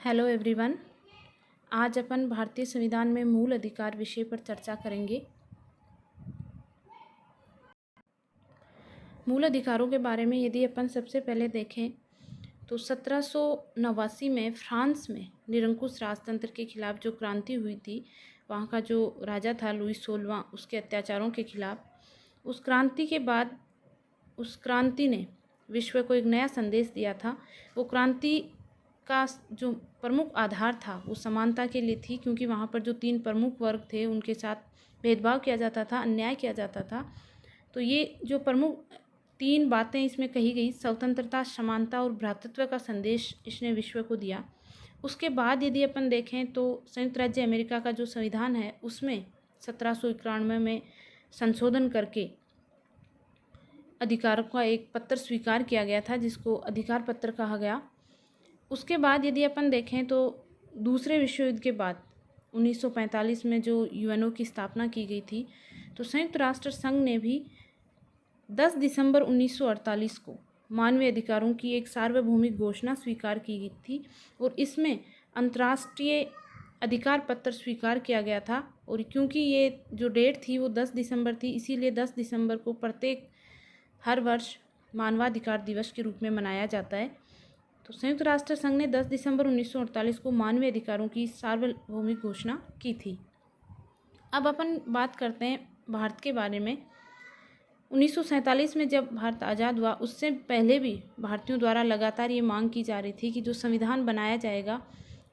Hello everyone. आज अपन भारतीय संविधान में मूल अधिकार विषय पर चर्चा करेंगे। मूल अधिकारों के बारे में यदि अपन सबसे पहले देखें तो 1789 में फ्रांस में निरंकुश राजतंत्र के खिलाफ जो क्रांति हुई थी, वहाँ का जो राजा था लुई 16वां, उसके अत्याचारों के खिलाफ उस क्रांति के बाद उस क्रांति ने विश्व को एक नया संदेश दिया था। वो क्रांति का जो प्रमुख आधार था वो समानता के लिए थी, क्योंकि वहाँ पर जो 3 प्रमुख वर्ग थे उनके साथ भेदभाव किया जाता था, अन्याय किया जाता था। तो ये जो प्रमुख 3 बातें इसमें कही गई, स्वतंत्रता, समानता और भ्रातृत्व का संदेश इसने विश्व को दिया। उसके बाद यदि अपन देखें तो संयुक्त राज्य अमेरिका का जो संविधान है उसमें 1791 में संशोधन करके अधिकारों का एक पत्र स्वीकार किया गया था, जिसको अधिकार पत्र कहा गया। उसके बाद यदि अपन देखें तो दूसरे विश्व युद्ध के बाद 1945 में जो यूएनओ की स्थापना की गई थी, तो संयुक्त राष्ट्र संघ ने भी 10 दिसंबर 1948 को मानवीय अधिकारों की एक सार्वभौमिक घोषणा स्वीकार की गई थी और इसमें अंतर्राष्ट्रीय अधिकार पत्र स्वीकार किया गया था। और क्योंकि ये जो डेट थी वो 10 दिसंबर थी, इसीलिए 10 दिसंबर को हर वर्ष मानवाधिकार दिवस के रूप में मनाया जाता है। तो संयुक्त राष्ट्र संघ ने 10 दिसंबर 1948 को मानवीय अधिकारों की सार्वभौमिक घोषणा की थी। अब अपन बात करते हैं भारत के बारे में। 1947 में जब भारत आज़ाद हुआ, उससे पहले भी भारतीयों द्वारा लगातार ये मांग की जा रही थी कि जो संविधान बनाया जाएगा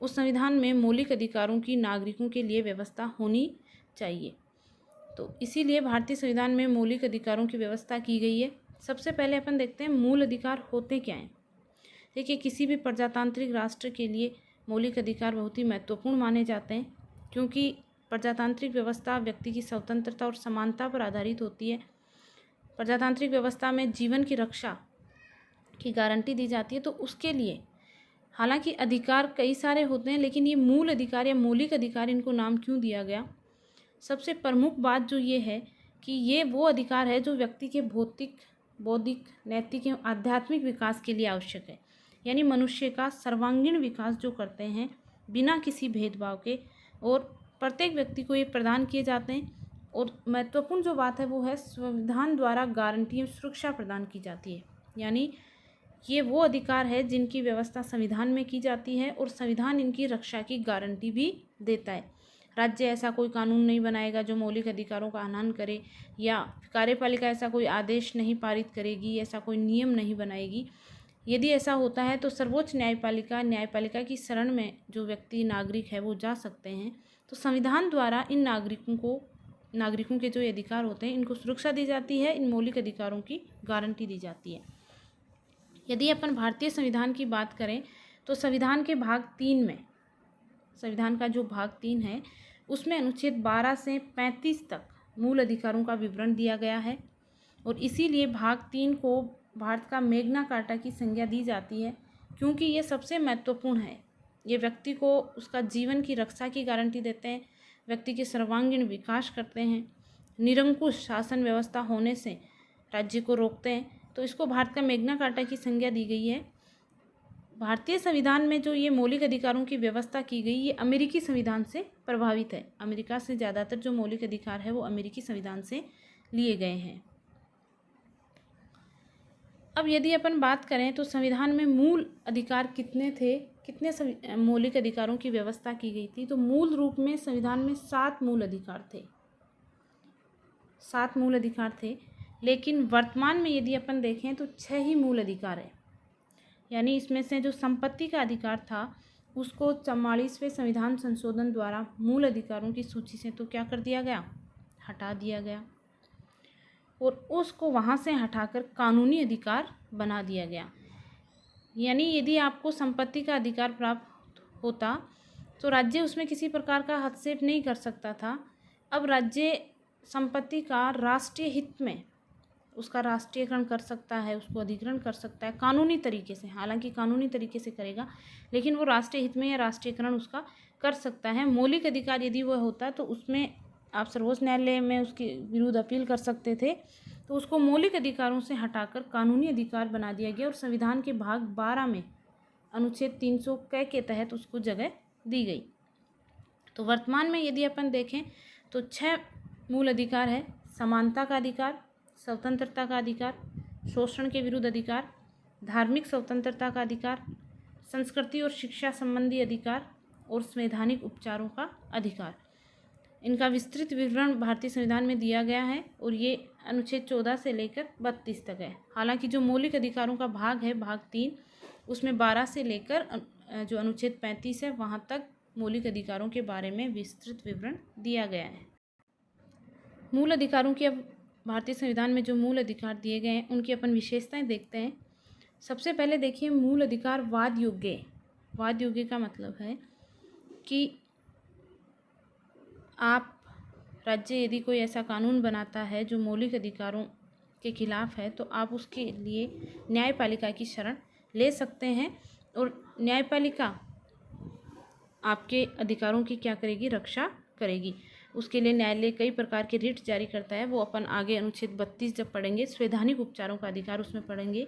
उस संविधान में मौलिक अधिकारों की नागरिकों के लिए व्यवस्था होनी चाहिए। तो इसीलिए भारतीय संविधान में मौलिक अधिकारों की व्यवस्था की गई है। सबसे पहले अपन देखते हैं मूल अधिकार होते क्या हैं। देखिए, किसी भी प्रजातांत्रिक राष्ट्र के लिए मौलिक अधिकार बहुत ही महत्वपूर्ण माने जाते हैं, क्योंकि प्रजातांत्रिक व्यवस्था व्यक्ति की स्वतंत्रता और समानता पर आधारित होती है। प्रजातांत्रिक व्यवस्था में जीवन की रक्षा की गारंटी दी जाती है। तो उसके लिए हालांकि अधिकार कई सारे होते हैं, लेकिन ये मूल अधिकार या मौलिक अधिकार, इनको नाम क्यों दिया गया? सबसे प्रमुख बात जो ये है कि ये वो अधिकार है जो व्यक्ति के भौतिक, बौद्धिक, नैतिक एवं आध्यात्मिक विकास के लिए आवश्यक है। यानी मनुष्य का सर्वांगीण विकास जो करते हैं बिना किसी भेदभाव के, और प्रत्येक व्यक्ति को ये प्रदान किए जाते हैं। और महत्वपूर्ण जो बात है वो है संविधान द्वारा गारंटी एवं सुरक्षा प्रदान की जाती है। यानी ये वो अधिकार है जिनकी व्यवस्था संविधान में की जाती है और संविधान इनकी रक्षा की गारंटी भी देता है। राज्य ऐसा कोई कानून नहीं बनाएगा जो मौलिक अधिकारों का हनन करे, या कार्यपालिका ऐसा कोई आदेश नहीं पारित करेगी, ऐसा कोई नियम नहीं बनाएगी। यदि ऐसा होता है तो सर्वोच्च न्यायपालिका की शरण में जो व्यक्ति, नागरिक है, वो जा सकते हैं। तो संविधान द्वारा इन नागरिकों के जो अधिकार होते हैं इनको सुरक्षा दी जाती है, इन मौलिक अधिकारों की गारंटी दी जाती है। यदि अपन भारतीय संविधान की बात करें तो संविधान के भाग 3 में, संविधान का जो भाग 3 है उसमें अनुच्छेद 12 से 35 तक मूल अधिकारों का विवरण दिया गया है। और इसीलिए भाग 3 को भारत का मैग्ना कार्टा की संज्ञा दी जाती है, क्योंकि ये सबसे महत्वपूर्ण है। ये व्यक्ति को उसका जीवन की रक्षा की गारंटी देते हैं, व्यक्ति के सर्वांगीण विकास करते हैं, निरंकुश शासन व्यवस्था होने से राज्य को रोकते हैं। तो इसको भारत का मैग्ना कार्टा की संज्ञा दी गई है। भारतीय संविधान में जो ये मौलिक अधिकारों की व्यवस्था की गई, ये अमेरिकी संविधान से प्रभावित है। अमेरिका से ज़्यादातर जो मौलिक अधिकार है वो अमेरिकी संविधान से लिए गए हैं। अब यदि अपन बात करें तो संविधान में मूल अधिकार कितने थे, कितने मौलिक अधिकारों की व्यवस्था की गई थी? तो मूल रूप में संविधान में 7 मूल अधिकार थे, 7 मूल अधिकार थे। लेकिन वर्तमान में यदि अपन देखें तो 6 ही मूल अधिकार है। यानी इसमें से जो संपत्ति का अधिकार था उसको 44वें संविधान संशोधन द्वारा मूल अधिकारों की सूची से तो क्या कर दिया गया, हटा दिया गया, और उसको वहाँ से हटाकर कानूनी अधिकार बना दिया गया। यानी यदि आपको संपत्ति का अधिकार प्राप्त होता तो राज्य उसमें किसी प्रकार का हस्तक्षेप नहीं कर सकता था। अब राज्य संपत्ति का राष्ट्रीय हित में उसका राष्ट्रीयकरण कर सकता है, उसको अधिग्रहण कर सकता है कानूनी तरीके से। हालांकि कानूनी तरीके से करेगा, लेकिन वो राष्ट्रीय हित में या राष्ट्रीयकरण उसका कर सकता है। मौलिक अधिकार यदि वह होता तो उसमें आप सर्वोच्च न्यायालय में उसके विरुद्ध अपील कर सकते थे। तो उसको मौलिक अधिकारों से हटाकर कानूनी अधिकार बना दिया गया और संविधान के भाग 12 में अनुच्छेद 300 क के तहत उसको जगह दी गई। तो वर्तमान में यदि अपन देखें तो 6 मूल अधिकार है। समानता का अधिकार, स्वतंत्रता का अधिकार, शोषण के विरुद्ध अधिकार, धार्मिक स्वतंत्रता का अधिकार, संस्कृति और शिक्षा संबंधी अधिकार और संवैधानिक उपचारों का अधिकार। इनका विस्तृत विवरण भारतीय संविधान में दिया गया है और ये अनुच्छेद 14 से लेकर 32 तक है। हालांकि जो मौलिक अधिकारों का भाग है, भाग 3, उसमें 12 से लेकर जो अनुच्छेद 35 है वहाँ तक मौलिक अधिकारों के बारे में विस्तृत विवरण दिया गया है। मूल अधिकारों की, अब भारतीय संविधान में जो मूल अधिकार दिए गए हैं उनकी अपन विशेषताएं देखते हैं। सबसे पहले देखिए मूल अधिकार वाद योग्य। वाद योग्य का मतलब है कि आप राज्य यदि कोई ऐसा कानून बनाता है जो मौलिक अधिकारों के खिलाफ है तो आप उसके लिए न्यायपालिका की शरण ले सकते हैं और न्यायपालिका आपके अधिकारों की क्या करेगी, रक्षा करेगी। उसके लिए न्यायालय कई प्रकार के रिट जारी करता है, वो अपन आगे अनुच्छेद 32 जब पढ़ेंगे, संवैधानिक उपचारों का अधिकार उसमें पढ़ेंगे।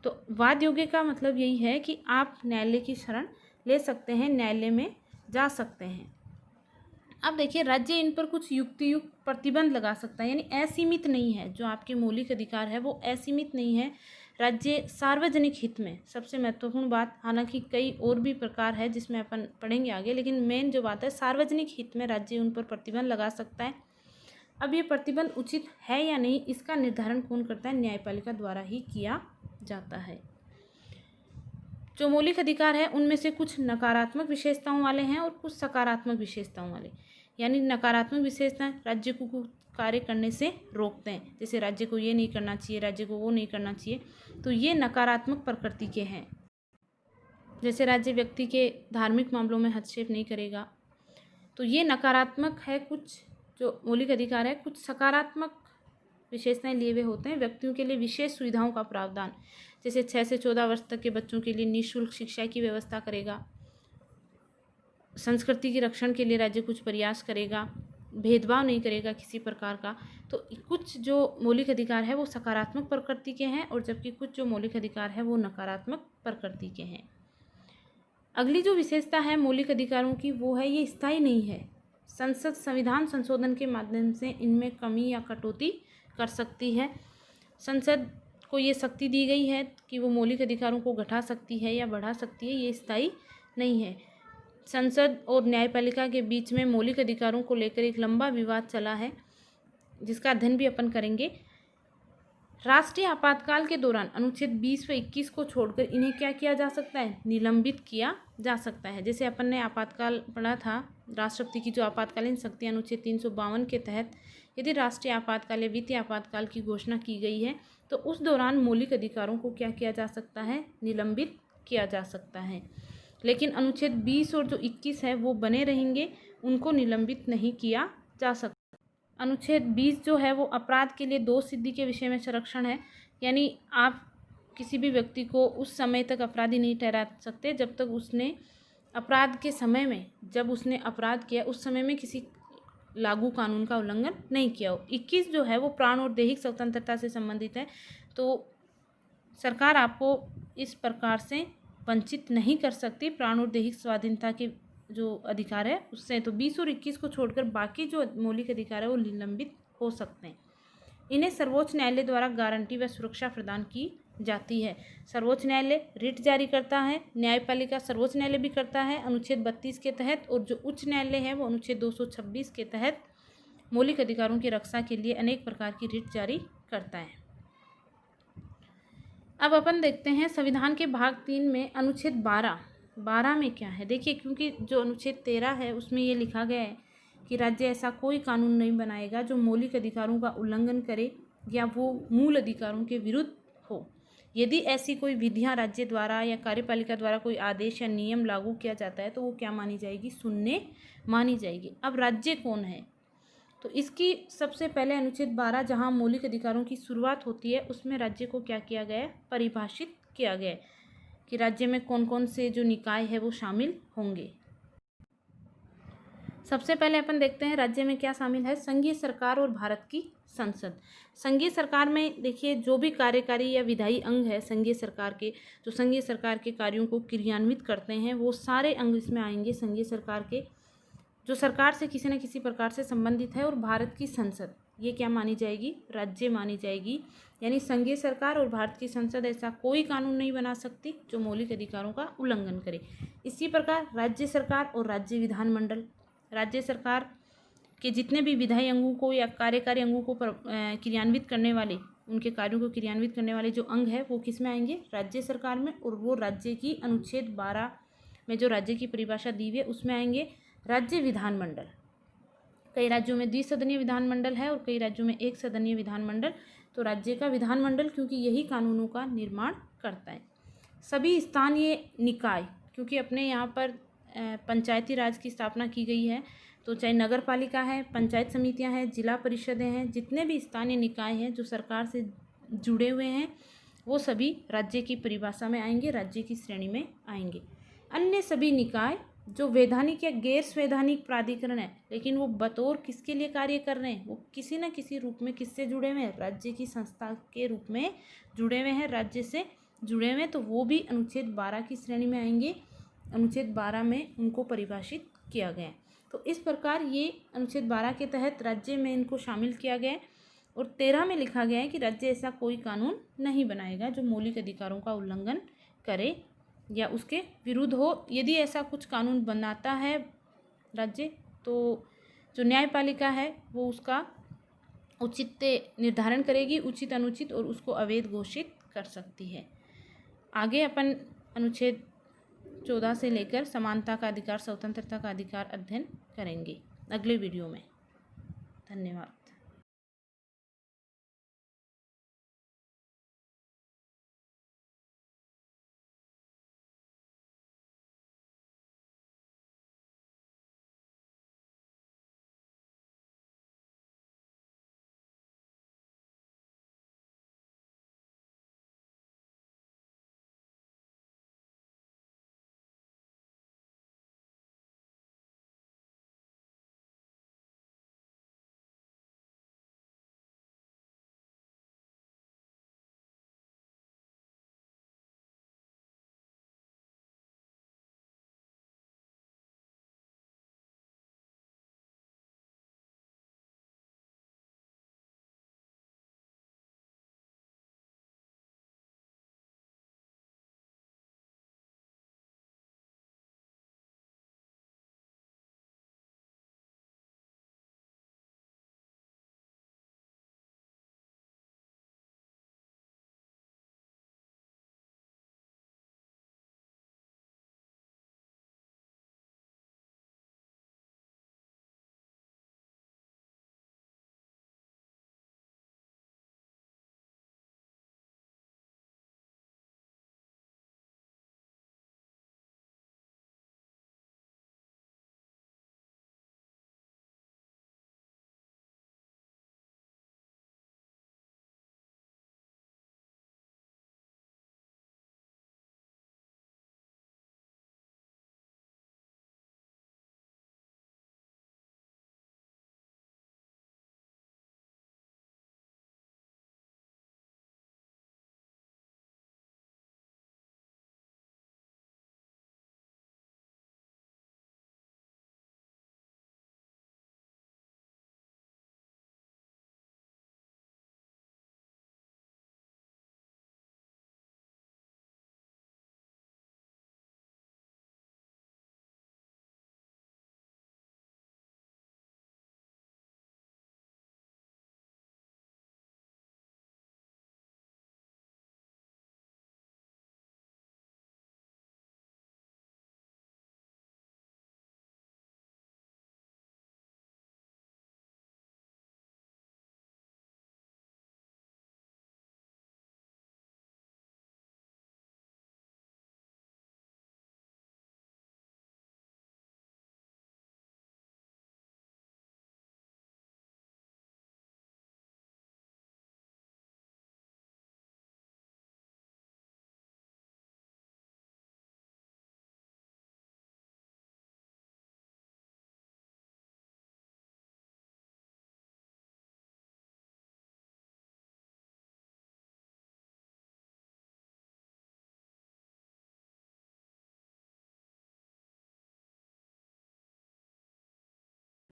तो वाद योग्य का मतलब यही है कि आप न्यायालय की शरण ले सकते हैं, न्यायालय में जा सकते हैं। अब देखिए राज्य इन पर कुछ युक्तियुक्त प्रतिबंध लगा सकता है, यानी असीमित नहीं है। जो आपके मौलिक अधिकार है वो असीमित नहीं है। राज्य सार्वजनिक हित में, सबसे महत्वपूर्ण बात, हालांकि कई और भी प्रकार है जिसमें अपन पढ़ेंगे आगे, लेकिन मेन जो बात है सार्वजनिक हित में राज्य उन पर प्रतिबंध लगा सकता है। अब ये प्रतिबंध उचित है या नहीं, इसका निर्धारण कौन करता है, न्यायपालिका द्वारा ही किया जाता है। जो मौलिक अधिकार है उनमें से कुछ नकारात्मक विशेषताओं वाले हैं और कुछ सकारात्मक विशेषताओं वाले। यानी नकारात्मक विशेषताएं राज्य को कार्य करने से रोकते हैं, जैसे राज्य को ये नहीं करना चाहिए, राज्य को वो नहीं करना चाहिए, तो ये नकारात्मक प्रकृति के हैं। जैसे राज्य व्यक्ति के धार्मिक मामलों में हस्तक्षेप नहीं करेगा, तो ये नकारात्मक है कुछ जो मौलिक अधिकार है। कुछ सकारात्मक विशेषताएं लिए हुए होते हैं। व्यक्तियों के लिए विशेष सुविधाओं का प्रावधान, जैसे 6 से 14 वर्ष तक के बच्चों के लिए निःशुल्क शिक्षा की व्यवस्था करेगा। संस्कृति के रक्षण के लिए राज्य कुछ प्रयास करेगा, भेदभाव नहीं करेगा किसी प्रकार का। तो कुछ जो मौलिक अधिकार है वो सकारात्मक प्रकृति के हैं और जबकि कुछ जो मौलिक अधिकार है वो नकारात्मक प्रकृति के हैं। अगली जो विशेषता है मौलिक अधिकारों की वो है ये स्थायी नहीं है। संसद संविधान संशोधन के माध्यम से इनमें कमी या कटौती कर सकती है। संसद को ये शक्ति दी गई है कि वो मौलिक अधिकारों को घटा सकती है या बढ़ा सकती है, ये स्थायी नहीं है। संसद और न्यायपालिका के बीच में मौलिक अधिकारों को लेकर एक लंबा विवाद चला है जिसका अध्ययन भी अपन करेंगे। राष्ट्रीय आपातकाल के दौरान अनुच्छेद 20 व 21 को छोड़कर इन्हें क्या किया जा सकता है, निलंबित किया जा सकता है। जैसे अपन ने आपातकाल पढ़ा था, राष्ट्रपति की जो आपातकालीन शक्ति अनुच्छेद 352 के तहत यदि राष्ट्रीय आपातकाल या वित्तीय आपातकाल की घोषणा की गई है तो उस दौरान मौलिक अधिकारों को क्या किया जा सकता है, निलंबित किया जा सकता है। लेकिन अनुच्छेद 20 और जो 21 है वो बने रहेंगे, उनको निलंबित नहीं किया जा सकता। अनुच्छेद 20 जो है वो अपराध के लिए दोष सिद्धि के विषय में संरक्षण है, यानी आप किसी भी व्यक्ति को उस समय तक अपराधी नहीं ठहरा सकते जब तक उसने अपराध के समय में, जब उसने अपराध किया उस समय में किसी लागू कानून का उल्लंघन नहीं किया हो। 21 जो है वो प्राण और दैहिक स्वतंत्रता से संबंधित है, तो सरकार आपको इस प्रकार से वंचित नहीं कर सकती प्राण और दैहिक स्वाधीनता के जो अधिकार है उससे। तो 20 और 21 को छोड़कर बाकी जो मौलिक अधिकार है वो निलंबित हो सकते हैं। इन्हें सर्वोच्च न्यायालय द्वारा गारंटी व सुरक्षा प्रदान की जाती है। सर्वोच्च न्यायालय रिट जारी करता है, न्यायपालिका सर्वोच्च न्यायालय भी करता है अनुच्छेद 32 के तहत, और जो उच्च न्यायालय है वो अनुच्छेद 226 के तहत मौलिक अधिकारों की रक्षा के लिए अनेक प्रकार की रिट जारी करता है। अब अपन देखते हैं संविधान के भाग 3 में अनुच्छेद 12 में क्या है। देखिए, क्योंकि जो अनुच्छेद 13 है उसमें ये लिखा गया है कि राज्य ऐसा कोई कानून नहीं बनाएगा जो मौलिक अधिकारों का उल्लंघन करे या वो मूल अधिकारों के विरुद्ध हो। यदि ऐसी कोई विधियां राज्य द्वारा या कार्यपालिका द्वारा कोई आदेश या नियम लागू किया जाता है तो वो क्या मानी जाएगी, शून्य मानी जाएगी। अब राज्य कौन है, तो इसकी सबसे पहले अनुच्छेद 12 जहां मौलिक अधिकारों की शुरुआत होती है उसमें राज्य को क्या किया गया है, परिभाषित किया गया है कि राज्य में कौन कौन से जो निकाय है वो शामिल होंगे। सबसे पहले अपन देखते हैं राज्य में क्या शामिल है। संघीय सरकार और भारत की संसद। संघीय सरकार में देखिए जो भी कार्यकारी या विधायी अंग है संघीय सरकार के, जो संघीय सरकार के कार्यों को क्रियान्वित करते हैं, वो सारे अंग इसमें आएंगे संघीय सरकार के, जो सरकार से किसी न किसी प्रकार से संबंधित है। और भारत की संसद ये क्या मानी जाएगी, राज्य मानी जाएगी। यानी संघीय सरकार और भारत की संसद ऐसा कोई कानून नहीं बना सकती जो मौलिक अधिकारों का उल्लंघन करे। इसी प्रकार राज्य सरकार और राज्य विधानमंडल, राज्य सरकार के जितने भी विधायी अंगों को या कार्यकारी अंगों को क्रियान्वित करने वाले, उनके कार्यों को क्रियान्वित करने वाले जो अंग है वो किस में आएंगे, राज्य सरकार में। और वो राज्य की अनुच्छेद 12 में जो राज्य की परिभाषा दी हुई है उसमें आएंगे। राज्य विधानमंडल, कई राज्यों में द्विसदनीय विधानमंडल है और कई राज्यों में एक सदनीय विधानमंडल। तो राज्य का विधानमंडल क्योंकि यही कानूनों का निर्माण करता है। सभी स्थानीय निकाय, क्योंकि अपने यहाँ पर पंचायती राज की स्थापना की गई है, तो चाहे नगर पालिका है, पंचायत समितियां हैं, जिला परिषदें हैं, जितने भी स्थानीय निकाय हैं जो सरकार से जुड़े हुए हैं, वो सभी राज्य की परिभाषा में आएंगे, राज्य की श्रेणी में आएंगे। अन्य सभी निकाय जो वैधानिक या गैर संवैधानिक प्राधिकरण है, लेकिन वो बतौर किसके लिए कार्य कर रहे हैं, वो किसी न किसी रूप में किससे जुड़े हुए हैं, राज्य की संस्था के रूप में जुड़े हुए हैं, राज्य से जुड़े हुए हैं, तो वो भी अनुच्छेद 12 की श्रेणी में आएंगे। अनुच्छेद 12 में उनको परिभाषित किया गया है। तो इस प्रकार ये अनुच्छेद 12 के तहत राज्य में इनको शामिल किया गया है। और 13 में लिखा गया है कि राज्य ऐसा कोई कानून नहीं बनाएगा जो मौलिक अधिकारों का उल्लंघन करे या उसके विरुद्ध हो। यदि ऐसा कुछ कानून बनाता है राज्य, तो जो न्यायपालिका है वो उसका उचित निर्धारण करेगी, उचित अनुचित, और उसको अवैध घोषित कर सकती है। आगे अपन अनुच्छेद 14 से लेकर समानता का अधिकार, स्वतंत्रता का अधिकार अध्ययन करेंगे अगले वीडियो में। धन्यवाद।